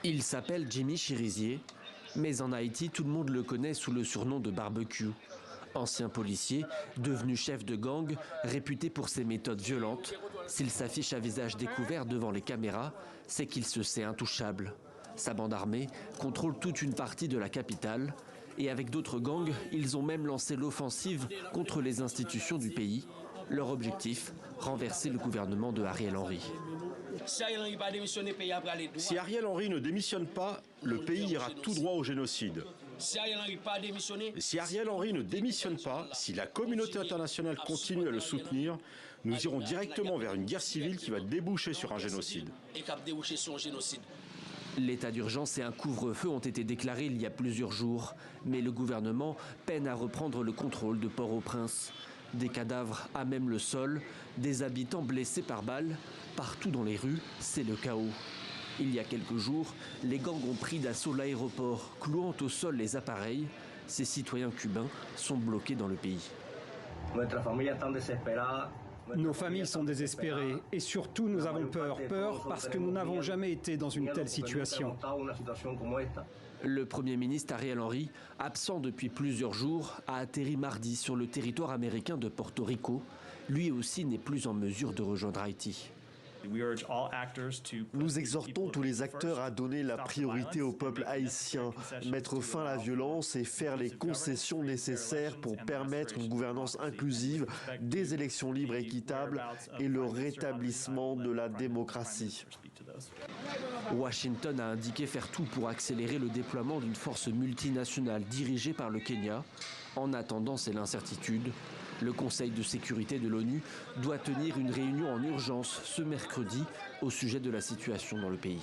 Il s'appelle Jimmy Chirizier, mais en Haïti, tout le monde le connaît sous le surnom de Barbecue. Ancien policier, devenu chef de gang, réputé pour ses méthodes violentes, s'il s'affiche à visage découvert devant les caméras, c'est qu'il se sait intouchable. Sa bande armée contrôle toute une partie de la capitale et avec d'autres gangs, ils ont même lancé l'offensive contre les institutions du pays. Leur objectif, renverser le gouvernement de Ariel Henry. Si Ariel Henry ne démissionne pas, le pays ira tout droit au génocide. Si Ariel Henry ne démissionne pas, si la communauté internationale continue à le soutenir, nous irons directement vers une guerre civile qui va déboucher sur un génocide. L'état d'urgence et un couvre-feu ont été déclarés il y a plusieurs jours, mais le gouvernement peine à reprendre le contrôle de Port-au-Prince. Des cadavres à même le sol, des habitants blessés par balles, partout dans les rues, c'est le chaos. Il y a quelques jours, les gangs ont pris d'assaut l'aéroport, clouant au sol les appareils. Ces citoyens cubains sont bloqués dans le pays. Nos familles sont désespérées et surtout nous avons peur parce que nous n'avons jamais été dans une telle situation. Le Premier ministre Ariel Henry, absent depuis plusieurs jours, a atterri mardi sur le territoire américain de Porto Rico. Lui aussi n'est plus en mesure de rejoindre Haïti. Nous exhortons tous les acteurs à donner la priorité au peuple haïtien, mettre fin à la violence et faire les concessions nécessaires pour permettre une gouvernance inclusive, des élections libres et équitables et le rétablissement de la démocratie. Washington a indiqué faire tout pour accélérer le déploiement d'une force multinationale dirigée par le Kenya. En attendant, c'est l'incertitude. Le Conseil de sécurité de l'ONU doit tenir une réunion en urgence ce mercredi au sujet de la situation dans le pays.